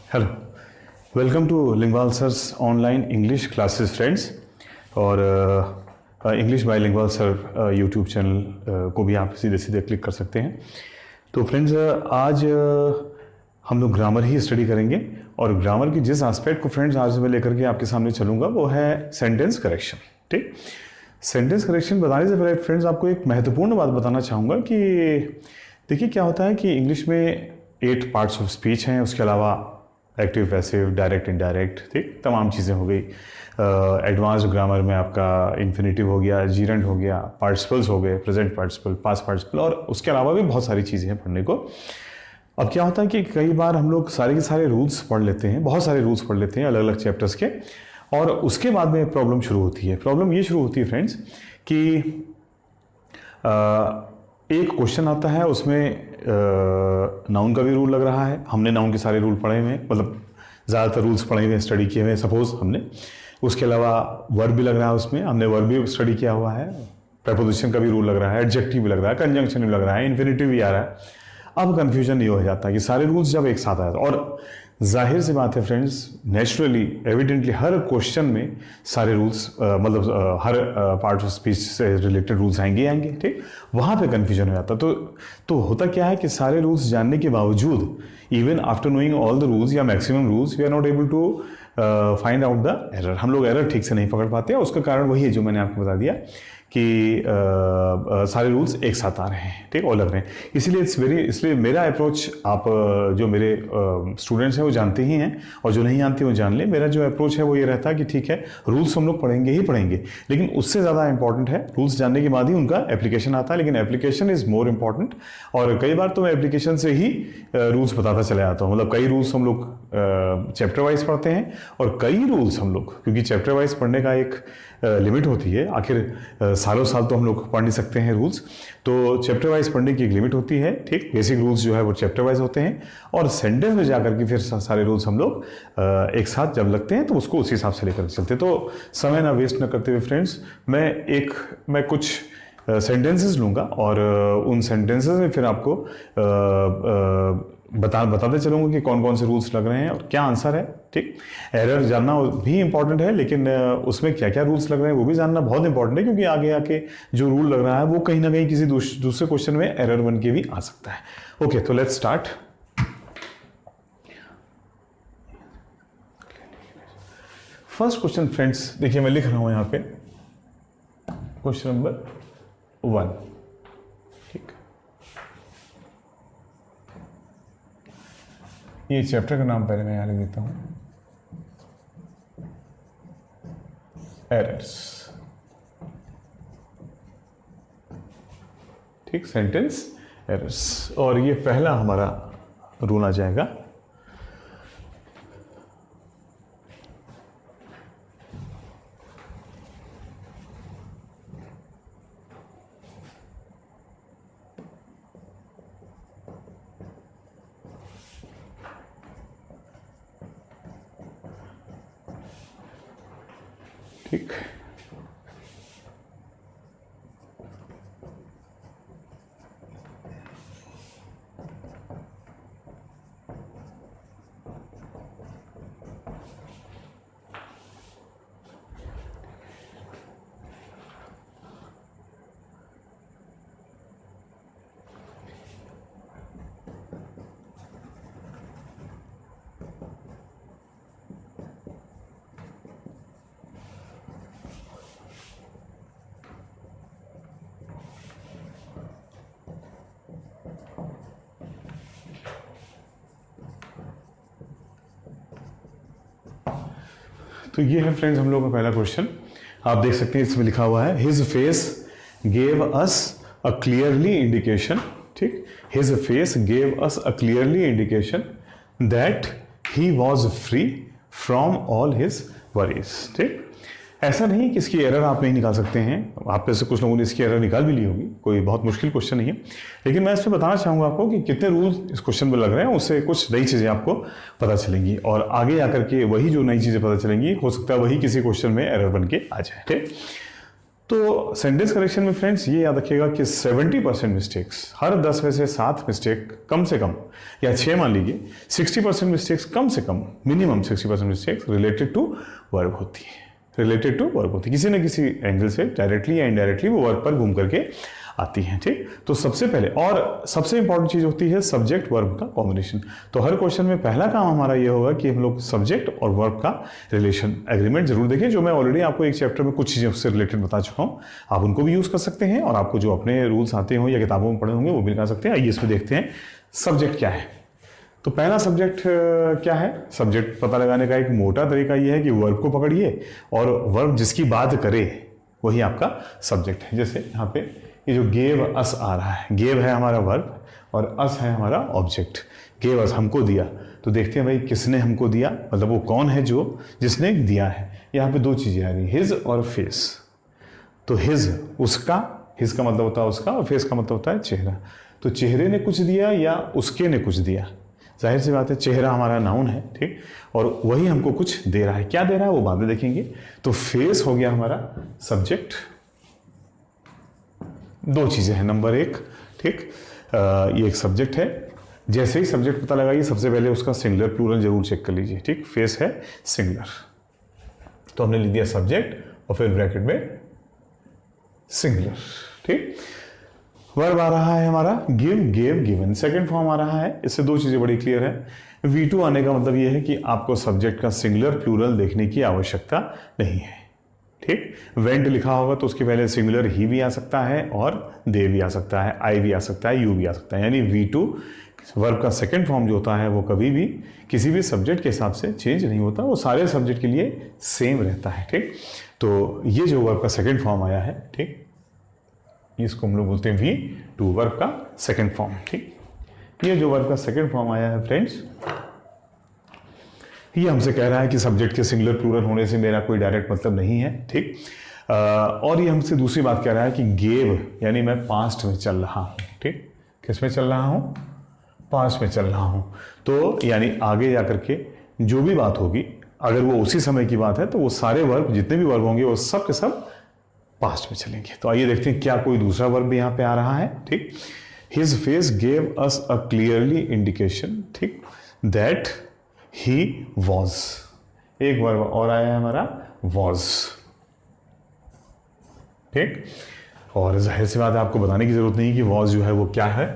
Hello, welcome to लिंगवाल sir's online English classes friends. और English by लिंगवाल sir YouTube channel को भी आप सीधे सीधे क्लिक कर सकते हैं। तो फ्रेंड्स आज हम लोग ग्रामर ही स्टडी करेंगे और ग्रामर की जिस एस्पेक्ट को फ्रेंड्स आज मैं लेकर के आपके सामने चलूँगा वो है सेंटेंस करेक्शन। ठीक, सेंटेंस करेक्शन बताने से पहले फ्रेंड्स आपको एक महत्वपूर्ण बात बताना चाहूँगा कि देखिए क्या होता है कि इंग्लिश में 8 पार्ट्स ऑफ स्पीच हैं, उसके अलावा एक्टिव, पैसिव, डायरेक्ट, इनडायरेक्ट, ठीक, तमाम चीज़ें हो गई। एडवांस्ड ग्रामर में आपका इन्फिनेटिव हो गया, जीरेंट हो गया, पार्टिसिपल्स हो गए, प्रेजेंट पार्टिसिपल, पास्ट पार्टिसिपल, और उसके अलावा भी बहुत सारी चीज़ें हैं पढ़ने को। अब क्या होता है कि कई बार हम लोग सारे के सारे रूल्स पढ़ लेते हैं, बहुत सारे रूल्स पढ़ लेते हैं अलग अलग चैप्टर्स के, और उसके बाद में प्रॉब्लम शुरू होती है। प्रॉब्लम ये शुरू होती है फ्रेंड्स कि एक क्वेश्चन आता है, उसमें नाउन का भी रूल लग रहा है। हमने नाउन के सारे रूल पढ़े हुए हैं, मतलब ज़्यादातर रूल्स पढ़े हुए हैं, स्टडी किए हुए हैं सपोज हमने। उसके अलावा वर्ब भी लग रहा है, उसमें हमने वर्ब भी स्टडी किया हुआ है, प्रपोजिशन का भी रूल लग रहा है, एडजेक्टिव भी लग रहा है, कंजंक्शन भी लग रहा है, इन्फिनेटिव भी आ रहा है। अब कन्फ्यूजन ये हो जाता है कि सारे रूल्स जब एक साथ आए, और जाहिर सी बात है फ्रेंड्स, नेचुरली एविडेंटली हर क्वेश्चन में सारे रूल्स मतलब हर पार्ट ऑफ स्पीच से रिलेटेड रूल्स आएंगे, ठीक, वहाँ पे कन्फ्यूजन हो जाता है। तो होता क्या है कि सारे रूल्स जानने के बावजूद, even after knowing all the rules या maximum rules, we are not able to find out the error. हम लोग एरर ठीक से नहीं पकड़ पाते हैं। उसका कारण वही है जो मैंने आपको बता दिया कि सारे रूल्स एक साथ आ रहे हैं, ठीक, और लग रहे हैं। इसलिए मेरा अप्रोच, आप जो मेरे स्टूडेंट्स हैं वो जानते ही हैं, और जो नहीं जानते वो जान लें। मेरा जो अप्रोच है वो ये रहता है कि ठीक है, रूल्स हम लोग पढ़ेंगे ही पढ़ेंगे, लेकिन उससे ज़्यादा इंपॉर्टेंट है रूल्स जानने के बाद ही उनका एप्लीकेशन आता है। लेकिन एप्लीकेशन इज़ मोर इम्पॉर्टेंट, और कई बार तो मैं एप्लीकेशन से ही रूल्स बताता चला जाता हूँ। मतलब कई रूल्स हम लोग चैप्टर वाइज पढ़ते हैं, और कई रूल्स हम लोग, क्योंकि चैप्टर वाइज पढ़ने का एक लिमिट होती है, आखिर सालों साल तो हम लोग पढ़ नहीं सकते हैं रूल्स, तो चैप्टर वाइज पढ़ने की एक लिमिट होती है, ठीक। बेसिक रूल्स जो है वो चैप्टर वाइज होते हैं, और सेंटेंस में जाकर के फिर सारे रूल्स हम लोग एक साथ जब लगते हैं तो उसको उसी हिसाब से लेकर चलते हैं। तो समय ना वेस्ट ना करते हुए फ्रेंड्स, मैं कुछ सेंटेंसेस लूँगा, और उन सेंटेंसेस में फिर आपको बताते चलूँगा कि कौन कौन से रूल्स लग रहे हैं और क्या आंसर है, ठीक। एरर जानना भी इंपॉर्टेंट है, लेकिन उसमें क्या क्या रूल्स लग रहे हैं वो भी जानना बहुत इंपॉर्टेंट है, क्योंकि आगे आके जो रूल लग रहा है वो कहीं ना कहीं किसी दूसरे क्वेश्चन में एरर बन के भी आ सकता है। ओके, तो let's start. First question friends, देखिए मैं लिख रहा हूं यहां पे क्वेश्चन नंबर 1, ठीक। ये चैप्टर का नाम पहले मैं यहां लिख देता हूं, एरर्स, ठीक, सेंटेंस एरर्स। और ये पहला हमारा रूल आ जाएगा, ठीक। तो ये है फ्रेंड्स हम लोग का पहला क्वेश्चन। आप देख सकते हैं इसमें लिखा हुआ है, हिज फेस गेव अस अ क्लियरली इंडिकेशन, ठीक, his face gave us a clearly indication that he was free from all his worries, ठीक। ऐसा नहीं कि इसकी एरर आप नहीं निकाल सकते हैं, आप में से कुछ लोगों ने इसकी एरर निकाल भी ली होगी, कोई बहुत मुश्किल क्वेश्चन नहीं है, लेकिन मैं इसमें बताना चाहूँगा आपको कि कितने रूल्स इस क्वेश्चन में लग रहे हैं, उससे कुछ नई चीज़ें आपको पता चलेंगी, और आगे आकर के वही जो नई चीज़ें पता चलेंगी, हो सकता है वही किसी क्वेश्चन में एरर बन के आ जाए, ठीक। तो सेंटेंस करेक्शन में फ्रेंड्स ये याद रखिएगा कि 70% मिस्टेक्स, हर 10 में से 7 मिस्टेक कम से कम, या 6 मान लीजिए, 60% मिस्टेक्स कम से कम, minimum 60% mistakes related to verb होती है, रिलेटेड टू वर्ब होती है, किसी न किसी एंगल से डायरेक्टली या इनडायरेक्टली वो वर्ब पर घूम करके आती हैं। ठीक, तो सबसे पहले और सबसे इंपॉर्टेंट चीज होती है सब्जेक्ट वर्ब का कॉम्बिनेशन। तो हर क्वेश्चन में पहला काम हमारा ये होगा कि हम लोग सब्जेक्ट और वर्ब का रिलेशन एग्रीमेंट जरूर देखें, जो मैं ऑलरेडी आपको एक चैप्टर में कुछ चीजें उससे रिलेटेड बता चुका हूँ। आप उनको भी यूज कर सकते हैं और आपको जो अपने रूल्स आते हो या किताबों में पढ़े होंगे वो भी निकाल सकते हैं। आइए इसमें देखते हैं सब्जेक्ट क्या है। तो पहला सब्जेक्ट क्या है? सब्जेक्ट पता लगाने का एक मोटा तरीका यह है कि वर्ब को पकड़िए और वर्ब जिसकी बात करे वही आपका सब्जेक्ट है। जैसे यहाँ पे ये जो गेव अस आ रहा है, गेव है हमारा वर्ब और अस है हमारा ऑब्जेक्ट। गेव अस हमको दिया, तो देखते हैं भाई किसने हमको दिया, मतलब वो कौन है जो जिसने दिया है। यहाँ पे दो चीजें आ रही, हिज और फेस। तो हिज उसका, हिज का मतलब होता है उसका और फेस का मतलब होता है चेहरा। तो चेहरे ने कुछ दिया या उसके ने कुछ दिया, जाहिर सी बात है चेहरा हमारा नाउन है, ठीक, और वही हमको कुछ दे रहा है। क्या दे रहा है वो बाद में देखेंगे। तो फेस हो गया हमारा सब्जेक्ट। दो चीजें हैं, नंबर एक, ठीक, ये एक सब्जेक्ट है। जैसे ही सब्जेक्ट पता लगाइए सबसे पहले उसका सिंगुलर प्लूरल जरूर चेक कर लीजिए, ठीक। फेस है सिंगुलर, तो हमने लिख दिया सब्जेक्ट और फिर ब्रैकेट में सिंगुलर, ठीक। वर्ब आ रहा है हमारा give, gave, given, second form आ रहा है। इससे दो चीजें बड़ी क्लियर है। V2 आने का मतलब यह है कि आपको सब्जेक्ट का सिंगुलर प्लूरल देखने की आवश्यकता नहीं है, ठीक। वेंट लिखा होगा तो उसके पहले सिंगुलर ही भी आ सकता है और दे भी आ सकता है, आई भी आ सकता है, यू भी आ सकता है। यानी V2 वर्ब का सेकंड फॉर्म जो होता है वो कभी भी किसी भी सब्जेक्ट के हिसाब से चेंज नहीं होता, वो सारे सब्जेक्ट के लिए सेम रहता है, ठीक। तो ये जो वर्ब का सेकंड फॉर्म आया है, ठीक, इसको हम लोग बोलते हैं V2 वर्ब का सेकंड फॉर्म, ठीक। ये जो वर्ब का सेकंड फॉर्म आया है फ्रेंड्स, ये हमसे कह रहा है कि सब्जेक्ट के सिंगुलर प्लूरल होने से मेरा कोई डायरेक्ट मतलब नहीं है, ठीक। और ये हमसे दूसरी बात कह रहा है कि गेव, यानी मैं पास्ट में चल रहा हूं, ठीक। किस में चल रहा हूं? पास्ट में चल रहा हूं। तो यानी आगे जाकर के जो भी बात होगी, अगर वो उसी समय की बात है तो वो सारे वर्ब, जितने भी वर्ब होंगे वो सब के सब पास्ट में चलेंगे। तो आइए देखते हैं क्या कोई दूसरा वर्ब भी यहां पे आ रहा है, ठीक। हिज फेस गेव अस अ क्लियरली इंडिकेशन, ठीक, दैट ही वॉज। एक वर्ब और आया है हमारा वॉज, ठीक। और जाहिर सी बात है आपको बताने की जरूरत नहीं कि वॉज जो है वो क्या है,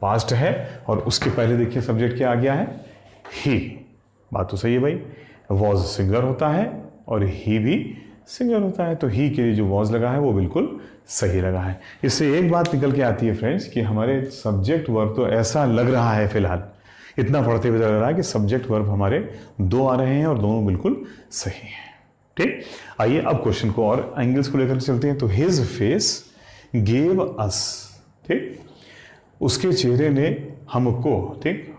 पास्ट है। और उसके पहले देखिए सब्जेक्ट क्या आ गया है, ही। बात तो सही है भाई, वॉज सिंगुलर होता है और ही भी सिंगुलर होता है, तो ही के लिए जो वॉज लगा है वो बिल्कुल सही लगा है। इससे एक बात निकल के आती है फ्रेंड्स कि हमारे सब्जेक्ट वर्ब तो ऐसा लग रहा है फिलहाल, इतना पढ़ते हुए लग रहा है कि सब्जेक्ट वर्ब हमारे दो आ रहे हैं और दोनों बिल्कुल सही हैं, ठीक। आइए अब क्वेश्चन को और एंगल्स को लेकर चलते हैं। तो हिज फेस गेव अस, ठीक, उसके चेहरे ने हमको, ठीक,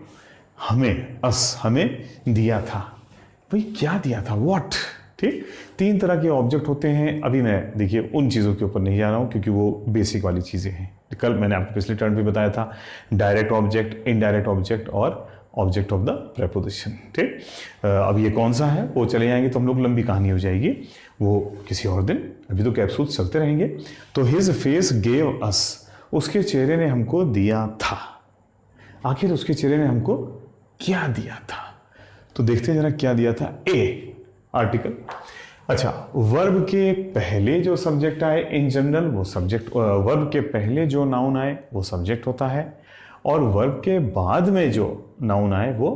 हमें, अस हमें दिया था। भाई क्या दिया था, व्हाट, ठीक। तीन तरह के ऑब्जेक्ट होते हैं। अभी मैं देखिए उन चीज़ों के ऊपर नहीं जा रहा हूं क्योंकि वो बेसिक वाली चीज़ें हैं। कल मैंने आपको पिछले टर्न भी बताया था, डायरेक्ट ऑब्जेक्ट, इनडायरेक्ट ऑब्जेक्ट और ऑब्जेक्ट ऑफ द प्रेपोजिशन, ठीक। अब ये कौन सा है वो चले जाएंगे तो हम लोग लंबी कहानी हो जाएगी, वो किसी और दिन, अभी तो कैप्सूल चलते रहेंगे। तो हिज फेस गेव अस, उसके चेहरे ने हमको दिया था। आखिर उसके चेहरे ने हमको क्या दिया था? तो देखते हैं जरा क्या दिया था। ए आर्टिकल। अच्छा, वर्ब के पहले जो सब्जेक्ट आए इन जनरल वो सब्जेक्ट, वर्ब के पहले जो नाउन आए वो सब्जेक्ट होता है और वर्ब के बाद में जो नाउन आए वो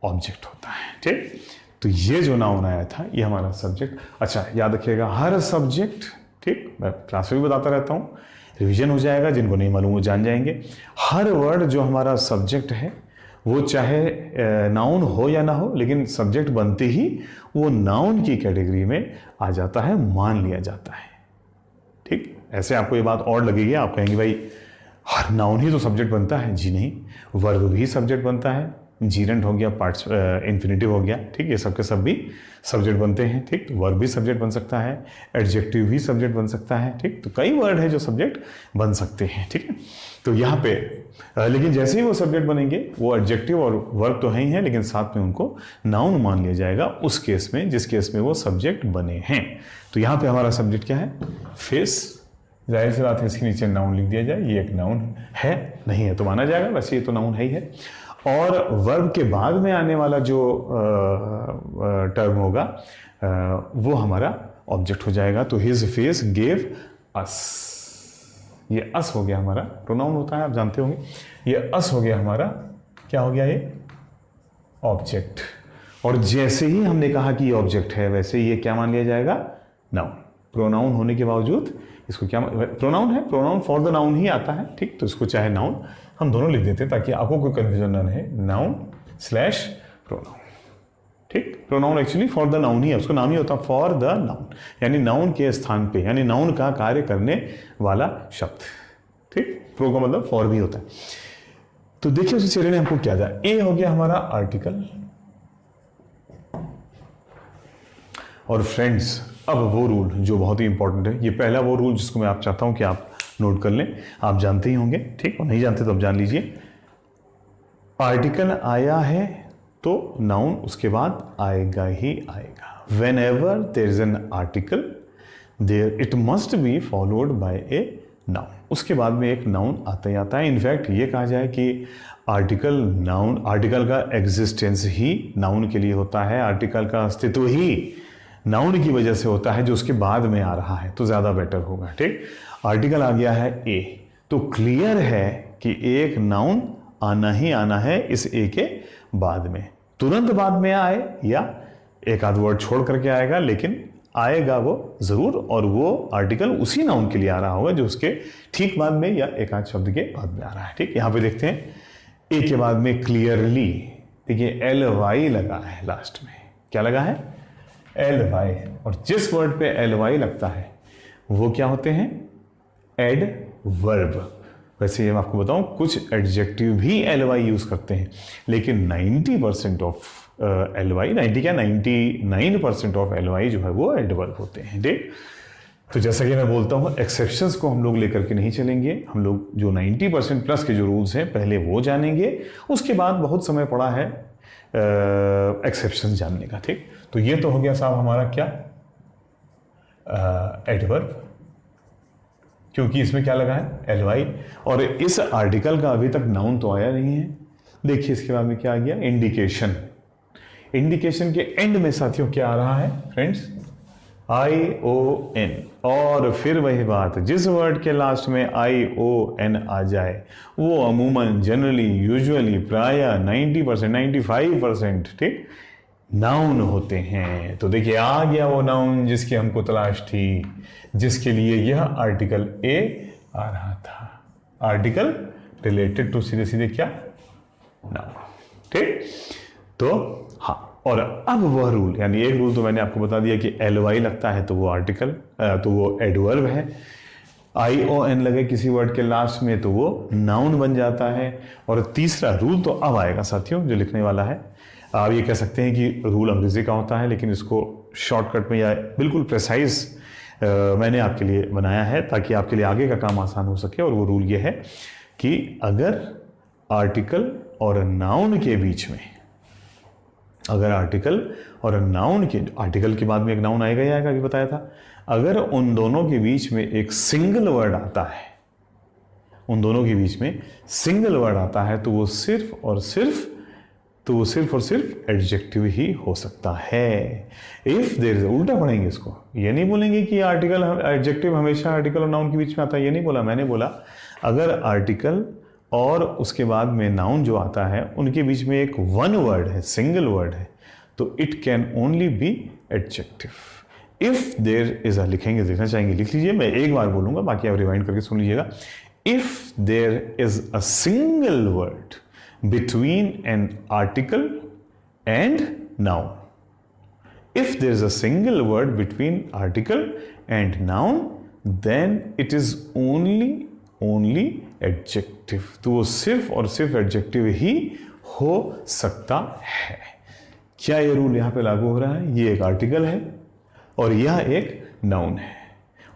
ऑब्जेक्ट होता है, ठीक। तो ये जो नाउन आया था ये हमारा सब्जेक्ट। अच्छा याद रखिएगा हर सब्जेक्ट, ठीक, मैं क्लास में भी बताता रहता हूँ, रिवीजन हो जाएगा, जिनको नहीं मालूम वो जान जाएंगे। हर वर्ड जो हमारा सब्जेक्ट है वो चाहे नाउन हो या ना हो, लेकिन सब्जेक्ट बनते ही वो नाउन की कैटेगरी में आ जाता है, मान लिया जाता है, ठीक। ऐसे आपको ये बात और लगेगी, आप कहेंगे भाई हर नाउन ही तो सब्जेक्ट बनता है। जी नहीं, वर्ब भी सब्जेक्ट बनता है, जीरेंट हो गया, पार्ट्स इन्फिनेटिव हो गया, ठीक, ये सब के सब भी सब्जेक्ट बनते हैं, ठीक। तो वर्ब भी सब्जेक्ट बन सकता है, एडजेक्टिव भी सब्जेक्ट बन सकता है, ठीक। तो कई वर्ड है जो सब्जेक्ट बन सकते हैं, ठीक है। तो यहाँ पे लेकिन जैसे ही वो सब्जेक्ट बनेंगे वो एडजेक्टिव और वर्ब तो है ही है, लेकिन साथ में उनको नाउन मान लिया जाएगा उस केस में जिस केस में वो सब्जेक्ट बने हैं। तो यहाँ पे हमारा सब्जेक्ट क्या है? फिश। जाहिर सी बात है इसके नीचे नाउन लिख दिया जाए, ये एक नाउन है, नहीं है तो माना जाएगा, वैसे ये तो नाउन है ही है। और वर्ब के बाद में आने वाला जो टर्म होगा वो हमारा ऑब्जेक्ट हो जाएगा। तो हिज फेस गेव अस, ये अस हो गया हमारा, प्रोनाउन होता है आप जानते होंगे, ये अस हो गया हमारा, क्या हो गया ये? ऑब्जेक्ट। और जैसे ही हमने कहा कि ये ऑब्जेक्ट है वैसे ये क्या मान लिया जाएगा? नाउन। प्रोनाउन होने के बावजूद इसको क्या, प्रोनाउन है, प्रोनाउन फॉर द नाउन ही आता है, ठीक। तो इसको चाहे नाउन हम दोनों लिख देते हैं ताकि आपको कोई कंफ्यूजन ना रहे, नाउन स्लैश प्रोनाउन, ठीक। Pronoun actually for the noun ही है, उसका नाम ही होता है फॉर द नाउन, यानी नाउन के स्थान पे, यानी नाउन का कार्य करने वाला शब्द, ठीक। प्रो का मतलब फॉर भी होता है। तो देखिए उस चेहरे ने हमको क्या दिया, ए हो गया हमारा आर्टिकल। और फ्रेंड्स अब वो रूल जो बहुत ही इंपॉर्टेंट है, ये पहला वो रूल जिसको मैं आप चाहता हूं कि आप नोट कर लें, आप जानते ही होंगे, ठीक। और नहीं जानते तो आप जान लीजिए। आर्टिकल आया है तो नाउन उसके बाद आएगा ही आएगा। Whenever there is an article there it must be followed by a noun, उसके बाद में एक नाउन आता ही आता है। इनफैक्ट ये कहा जाए कि आर्टिकल नाउन, आर्टिकल का एग्जिस्टेंस ही नाउन के लिए होता है, आर्टिकल का अस्तित्व ही नाउन की वजह से होता है जो उसके बाद में आ रहा है, तो ज़्यादा बेटर होगा, ठीक। आर्टिकल आ गया है ए, तो क्लियर है कि एक नाउन आना ही आना है इस ए के बाद में, तुरंत बाद में आए या एक आध वर्ड छोड़ करके आएगा, लेकिन आएगा वो ज़रूर, और वो आर्टिकल उसी नाउन के लिए आ रहा होगा जो उसके ठीक बाद में या एक आध शब्द के बाद में आ रहा है, ठीक। यहाँ पे देखते हैं ए के बाद में क्लियरली, देखिए एल वाई लगा है लास्ट में, क्या लगा है? L Y. और जिस वर्ड पे एल वाई लगता है वो क्या होते हैं? एडवर्ब। वैसे मैं आपको बताऊं कुछ एडजेक्टिव भी एल वाई यूज करते हैं, लेकिन 90% ऑफ एल वाई, 90 क्या 99% ऑफ एल वाई जो है वो एडवर्ब होते हैं, ठीक। तो जैसा कि मैं बोलता हूं एक्सेप्शंस को हम लोग लेकर के नहीं चलेंगे, हम लोग जो 90% प्लस के जो रूल्स हैं पहले वो जानेंगे, उसके बाद बहुत समय पड़ा है एक्सेप्शन जानने का, ठीक। तो ये तो हो गया साहब हमारा क्या? एडवर्ब, क्योंकि इसमें क्या लगा है? L Y. और इस आर्टिकल का अभी तक नाउन तो आया नहीं है। देखिए इसके बाद में क्या आ गया? इंडिकेशन। इंडिकेशन के एंड में साथियों क्या आ रहा है फ्रेंड्स? ION। और फिर वही बात, जिस वर्ड के लास्ट में ION आ जाए वो अमूमन, जनरली, यूजुअली, प्राय 90%, 95%, ठीक, नाउन होते हैं। तो देखिए आ गया वो नाउन जिसकी हमको तलाश थी, जिसके लिए यह आर्टिकल ए आ रहा था। आर्टिकल रिलेटेड टू सीधे सीधे क्या? नाउन, ठीक। तो हाँ, और अब वह रूल, यानी एक रूल तो मैंने आपको बता दिया कि एल वाई लगता है तो वो आर्टिकल, तो वो एडवर्ब है। ION लगे किसी वर्ड के लास्ट में तो वो नाउन बन जाता है। और तीसरा रूल तो अब आएगा साथियों जो लिखने वाला है। आप ये कह सकते हैं कि रूल अंग्रेजी का होता है, लेकिन इसको शॉर्टकट में या बिल्कुल प्रेसाइज मैंने आपके लिए बनाया है ताकि आपके लिए आगे का काम आसान हो सके। और वो रूल ये है कि अगर आर्टिकल और नाउन के बीच में, अगर आर्टिकल और नाउन के, आर्टिकल के बाद में एक नाउन आएगा ही आएगा, अभी बताया था, अगर उन दोनों के बीच में एक सिंगल वर्ड आता है, उन दोनों के बीच में सिंगल वर्ड आता है तो वो सिर्फ और सिर्फ एडजेक्टिव ही हो सकता है। इफ देयर इज, उल्टा पढ़ेंगे इसको, ये नहीं बोलेंगे कि आर्टिकल एडजेक्टिव हमेशा आर्टिकल और नाउन के बीच में आता है, ये नहीं बोला मैंने। बोला अगर आर्टिकल और उसके बाद में नाउन जो आता है उनके बीच में एक वन वर्ड है, सिंगल वर्ड है, तो it can only be adjective. If there is, लिखेंगे, देखना चाहेंगे लिख लीजिए, मैं एक बार बोलूंगा बाकी आप रिवाइंड करके सुन लीजिएगा। If there is a single word between an article and noun, if there is a single word between article and noun, then it is only adjective। तो वो सिर्फ और सिर्फ एडजेक्टिव ही हो सकता है। क्या ये रूल यहां पे लागू हो रहा है? ये एक आर्टिकल है और यह एक नाउन है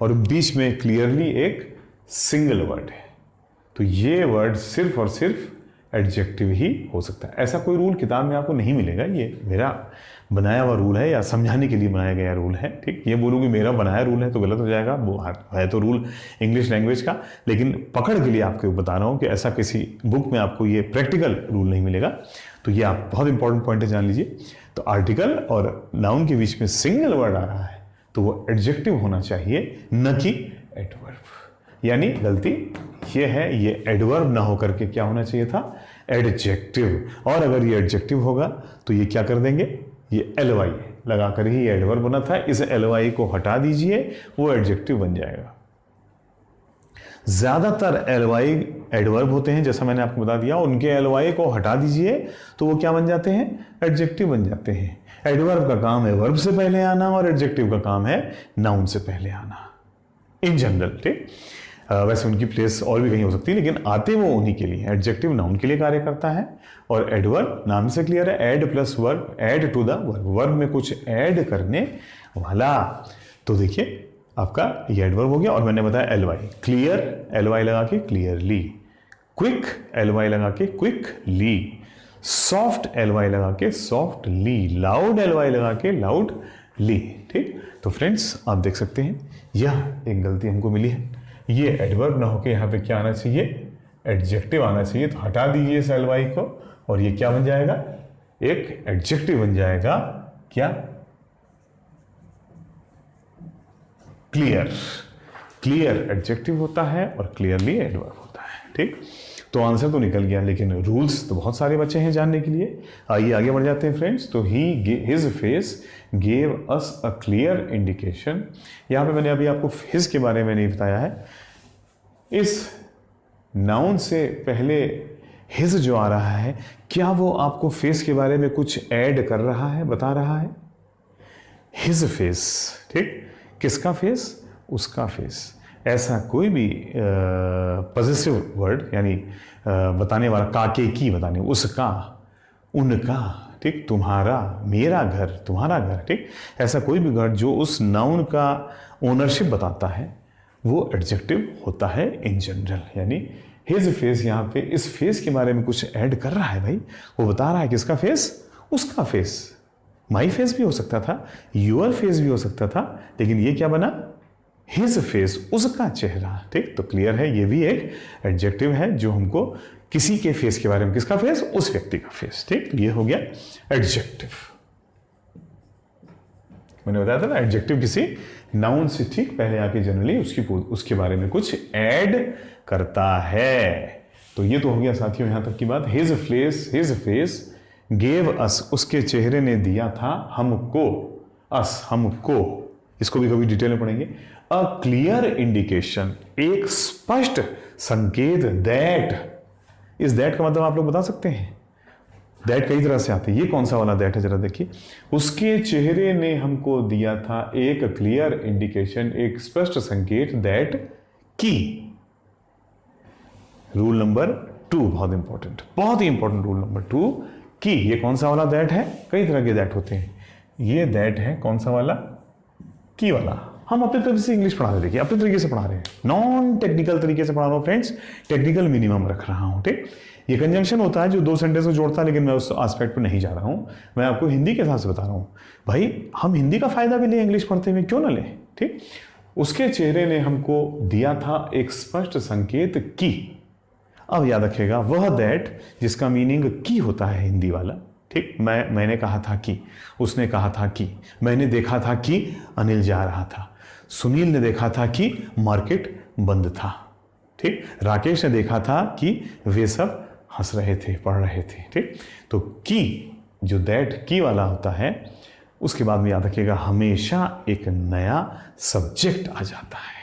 और बीच में क्लियरली एक सिंगल वर्ड है, तो ये वर्ड सिर्फ और सिर्फ एडजेक्टिव ही हो सकता है। ऐसा कोई रूल किताब में आपको नहीं मिलेगा, ये मेरा बनाया हुआ रूल है या समझाने के लिए बनाया गया रूल है। ठीक, ये बोलूँ कि मेरा बनाया रूल है तो गलत हो जाएगा, वो है तो रूल इंग्लिश लैंग्वेज का, लेकिन पकड़ के लिए आपको बता रहा हूँ कि ऐसा किसी बुक में आपको ये प्रैक्टिकल रूल नहीं मिलेगा। तो ये आप बहुत इंपॉर्टेंट पॉइंट है, जान लीजिए। तो आर्टिकल और नाउन के बीच में सिंगल वर्ड आ रहा है तो वो एडजेक्टिव होना चाहिए, न कि एडवर्ब। यानी गलती ये है, ये एडवर्ब ना होकर के क्या होना चाहिए था? एडजेक्टिव। और अगर ये एडजेक्टिव होगा तो ये क्या कर देंगे? ये एलवाई लगाकर ही ये एडवर्ब बना था, इस एलवाई को हटा दीजिए, वो एडजेक्टिव बन जाएगा। ज्यादातर एलवाई एडवर्ब होते हैं, जैसा मैंने आपको बता दिया, उनके एलवाई को हटा दीजिए तो वो क्या बन जाते हैं? एडजेक्टिव बन जाते हैं। एडवर्ब का काम है वर्ब से पहले आना और एडजेक्टिव का काम है नाउन से पहले आना इन जनरल। ठीक, वैसे उनकी प्लेस और भी कहीं हो सकती है, लेकिन आते वो उन्हीं के लिए। एडजेक्टिव नाउन के लिए कार्य करता है और एडवर्ब नाम से क्लियर है, add plus verb, add to the verb, verb में कुछ ऐड करने वाला। तो देखिए आपका ये एडवर्ब हो गया और मैंने बताया एलवाई, क्लियर एलवाई लगा के क्लियरली, क्विक एलवाई लगा के क्विकली, सॉफ्ट एलवाई लगा के सॉफ्टली, लाउड एलवाई लगा के लाउडली। ठीक, तो फ्रेंड्स आप देख सकते हैं यह एक गलती हमको मिली है। ये एडवर्ब ना होके यहाँ पे क्या आना चाहिए? एडजेक्टिव आना चाहिए। तो हटा दीजिए इस एलवाई को और ये क्या बन जाएगा? एक एडजेक्टिव बन जाएगा। क्या? क्लियर। क्लियर एडजेक्टिव होता है और क्लियरली एडवर्ब होता है। ठीक, तो आंसर तो निकल गया, लेकिन रूल्स तो बहुत सारे बचे हैं जानने के लिए। आइए आगे बढ़ जाते हैं फ्रेंड्स। तो his face gave us a clear indication. यहां पे मैंने अभी आपको हिज के बारे में नहीं बताया है। इस नाउन से पहले हिज जो आ रहा है, क्या वो आपको फेस के बारे में कुछ ऐड कर रहा है, बता रहा है? हिज फेस, ठीक, किसका फेस? उसका फेस। ऐसा कोई भी पॉजिटिव वर्ड यानी बताने वाला, का के की बताने, उसका, उनका, ठीक, तुम्हारा, मेरा घर, तुम्हारा घर, ठीक, ऐसा कोई भी वर्ड जो उस नाउन का ओनरशिप बताता है वो एडजेक्टिव होता है इन जनरल। यानी हिज फेस, यहाँ पे इस फेस के बारे में कुछ ऐड कर रहा है भाई, वो बता रहा है किसका फेस? उसका फेस। माई फेस भी हो सकता था, यूर फेस भी हो सकता था, लेकिन ये क्या बना? हिज फेस, उसका चेहरा। ठीक, तो क्लियर है ये भी एक एडजेक्टिव है जो हमको किसी के फेस के बारे में, किसका फेस? उस व्यक्ति का फेस। ठीक, तो ये हो गया एडजेक्टिव। मैंने बताया था ना, एडजेक्टिव किसी नाउन से ठीक पहले आके जनरली उसके बारे में कुछ ऐड करता है। तो ये तो हो गया साथियों यहां तक की बात। हिज फेस गेव अस, उसके चेहरे ने दिया था हमको, अस हमको, इसको भी कभी डिटेल में पढ़ेंगे। अ क्लियर इंडिकेशन, एक स्पष्ट संकेत, दैट। इस दैट का मतलब आप लोग बता सकते हैं? दैट कई तरह से आते हैं, ये कौन सा वाला दैट है जरा देखिए। उसके चेहरे ने हमको दिया था एक क्लियर इंडिकेशन, एक स्पष्ट संकेत, दैट की। रूल नंबर 2 बहुत ही इंपॉर्टेंट रूल नंबर 2 की। ये कौन सा वाला दैट है? कई तरह के दैट होते हैं, ये दैट है कौन सा वाला? की वाला। हम अपने तरफ से इंग्लिश पढ़ा रहे, देखिए अपने तरीके से पढ़ा रहे हैं, नॉन टेक्निकल तरीके से पढ़ा रहा हूं फ्रेंड्स, टेक्निकल मिनिमम रख रहा हूं। ठीक, ये कंजंक्शन होता है जो दो सेंटेंस को जोड़ता है, लेकिन मैं उस एस्पेक्ट पे नहीं जा रहा हूं, मैं आपको हिंदी के हिसाब से बता रहा हूं। भाई हम हिंदी का फायदा भी लें इंग्लिश पढ़ते हुए, क्यों ना लें? ठीक, उसके चेहरे ने हमको दिया था एक स्पष्ट संकेत की। अब याद रखिएगा, वह दैट जिसका मीनिंग की होता है हिंदी वाला। ठीक, मैंने कहा था कि, उसने कहा था कि, मैंने देखा था कि अनिल जा रहा था, सुनील ने देखा था कि मार्केट बंद था। ठीक, राकेश ने देखा था कि वे सब हंस रहे थे, पढ़ रहे थे। ठीक, तो की जो दैट की वाला होता है, उसके बाद में याद रखिएगा हमेशा एक नया सब्जेक्ट आ जाता है।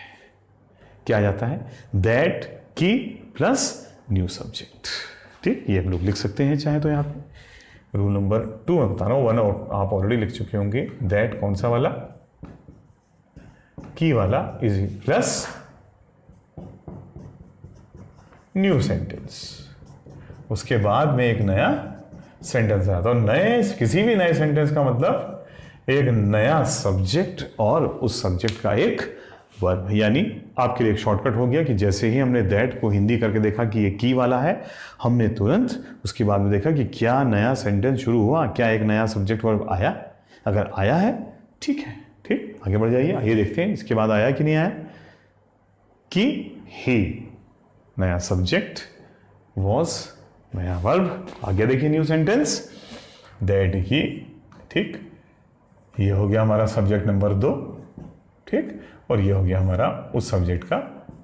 क्या आ जाता है? दैट की प्लस न्यू सब्जेक्ट। ठीक, ये हम लोग लिख सकते हैं चाहे तो यहाँ पे। रूल नंबर 2 मैं बता रहा हूँ, 1 आप ऑलरेडी लिख चुके होंगे। दैट कौन सा वाला? की वाला इज प्लस न्यू सेंटेंस। उसके बाद में एक नया सेंटेंस आया। तो किसी भी नए सेंटेंस का मतलब एक नया सब्जेक्ट और उस सब्जेक्ट का एक वर्ब। यानी आपके लिए एक शॉर्टकट हो गया कि जैसे ही हमने दैट को हिंदी करके देखा कि ये की वाला है, हमने तुरंत उसके बाद में देखा कि क्या नया सेंटेंस शुरू हुआ, क्या एक नया सब्जेक्ट वर्ब आया। अगर आया है ठीक है, ठीक, आगे बढ़ जाइए। आइए देखते हैं इसके बाद आया कि नहीं आया। कि ही, नया सब्जेक्ट, वॉज नया वर्ब। आगे देखिए न्यू सेंटेंस, दैट ही, ठीक, ये हो गया हमारा सब्जेक्ट नंबर 2, ठीक, और ये हो गया हमारा उस सब्जेक्ट का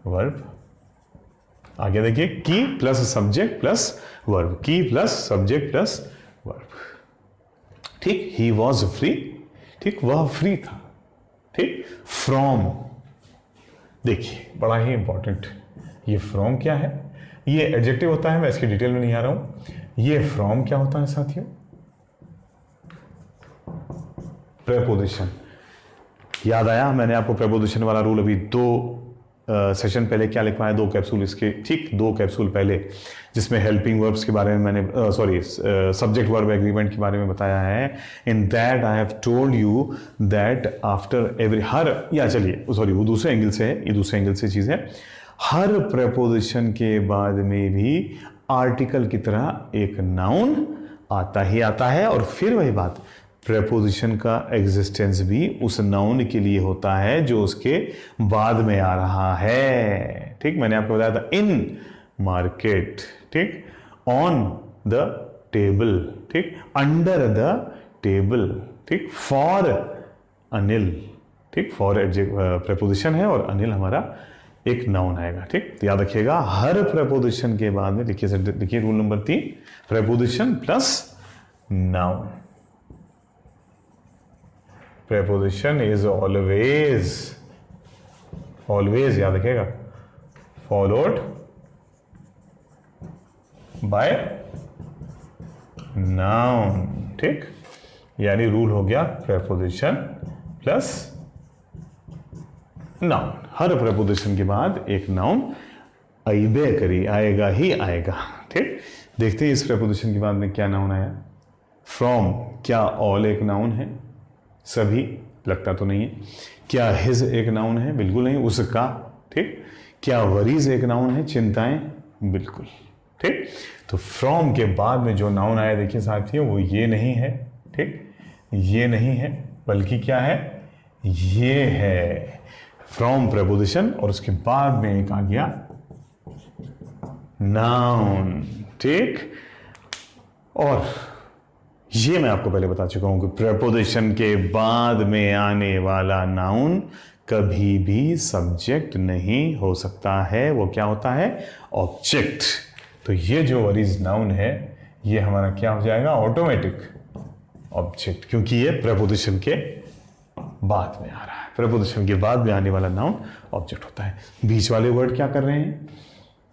वर्ब। आगे देखिए की प्लस सब्जेक्ट प्लस वर्ब, की प्लस सब्जेक्ट प्लस वर्ब, ठीक। ही वॉज फ्री, ठीक, वह फ्री था, ठीक। फ्रॉम, देखिए बड़ा ही इंपॉर्टेंट, ये फ्रॉम क्या है, ये एडजेक्टिव होता है, मैं इसकी डिटेल में नहीं आ रहा हूं। ये फ्रॉम क्या होता है साथियों, प्रेपोजिशन। याद आया, मैंने आपको प्रेपोजिशन वाला रूल अभी 2 सेशन पहले क्या लिखवाया, 2 कैप्सूल इसके, ठीक, 2 कैप्सूल पहले, जिसमें हेल्पिंग वर्ब्स के बारे में मैंने सब्जेक्ट वर्ब एग्रीमेंट के बारे में बताया है। In that I have told you that after every, हर, या चलिए सॉरी वो दूसरे एंगल से है, ये दूसरे एंगल से चीज़ है। हर प्रेपोजिशन के बाद में भी आर्टिकल की तरह एक नाउन आता ही आता है, और फिर वही बात, प्रेपोजिशन का एग्जिस्टेंस भी उस नाउन के लिए होता है जो उसके बाद में आ रहा है, ठीक। मैंने आपको बताया था इन मार्केट, ठीक, ऑन द टेबल, ठीक, अंडर द टेबल, ठीक, फॉर अनिल, ठीक, फॉर प्रेपोजिशन है और अनिल हमारा एक नाउन आएगा, ठीक। तो याद रखिएगा हर प्रेपोजिशन के बाद में, देखिए rule number 3, preposition plus noun. Preposition is always याद रखिएगा followed by noun, ठीक। यानी रूल हो गया preposition प्लस नाउन। हर preposition के बाद एक नाउन आइबे करी, आएगा ही आएगा, ठीक। देखते हैं इस preposition के बाद में क्या नाउन आया। फ्रॉम, क्या ऑल एक नाउन है, सभी, लगता तो नहीं है। क्या हिज एक नाउन है, बिल्कुल नहीं, उसका, ठीक। क्या वरीज एक नाउन है, चिंताएं, बिल्कुल, ठीक। तो फ्रॉम के बाद में जो नाउन आया देखिए साथियों, वो ये नहीं है, ठीक, ये नहीं है, बल्कि क्या है, ये है फ्रॉम प्रेपोजिशन, और उसके बाद में एक आ गया नाउन, ठीक। और ये मैं आपको पहले बता चुका हूं कि प्रेपोजिशन के बाद में आने वाला नाउन कभी भी सब्जेक्ट नहीं हो सकता है, वो क्या होता है, ऑब्जेक्ट। तो ये जो वरीज नाउन है ये हमारा क्या हो जाएगा, ऑटोमेटिक ऑब्जेक्ट, क्योंकि ये प्रेपोजिशन के बाद में आ रहा है। प्रेपोजिशन के बाद में आने वाला नाउन ऑब्जेक्ट होता है। बीच वाले वर्ड क्या कर रहे हैं,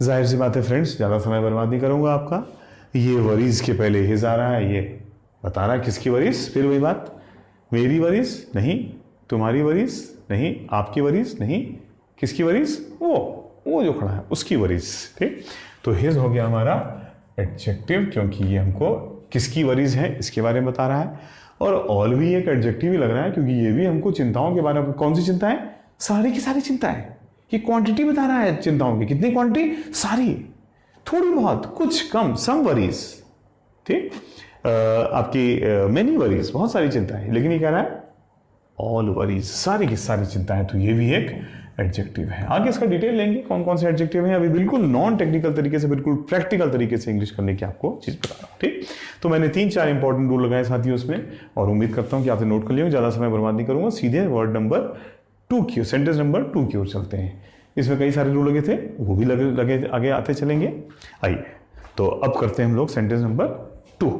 जाहिर सी बात है फ्रेंड्स, ज़्यादा समय बर्बाद नहीं करूंगा आपका। ये वरीज के पहले हिज आ रहा है, ये बता रहा है किसकी वरीज, फिर वही बात, मेरी वरीज नहीं, तुम्हारी वरीज नहीं, आपकी वरीज नहीं, किसकी वरीज, वो जो खड़ा है उसकी वरीज, ठीक। तो हिज हो गया हमारा एडजेक्टिव, क्योंकि ये हमको किसकी वरीज है इसके बारे में बता रहा है। और ऑल भी एक एडजेक्टिव ही लग रहा है, क्योंकि ये भी हमको चिंताओं के बारे में, कौन सी चिंताएं, सारी की सारी चिंताएं, ये क्वांटिटी बता रहा है चिंताओं की, कितनी क्वांटिटी, सारी, थोड़ी बहुत, कुछ कम, सम वरीज, ठीक। आपकी मेनी वरीज, बहुत सारी चिंताएं, लेकिन ये कह रहा है ऑल वरीज, सारी की सारी चिंताएं। तो ये भी एक एडजेक्टिव है। आगे इसका डिटेल लेंगे कौन कौन से एडजेक्टिव हैं, अभी बिल्कुल नॉन टेक्निकल तरीके से, बिल्कुल प्रैक्टिकल तरीके से इंग्लिश करने की आपको चीज बता रहा हूँ, ठीक। तो मैंने 3-4 इंपॉर्टेंट रूल लगाए साथियों उसमें, और उम्मीद करता हूँ कि आपने नोट कर लिया। ज्यादा समय बर्बाद नहीं करूंगा, सीधे वर्ड नंबर 2 की, सेंटेंस नंबर 2 की ओर चलते हैं। इसमें कई सारे रूल लगे थे, वो भी लगे आगे आते चलेंगे। आइए तो अब करते हैं हम लोग सेंटेंस नंबर 2।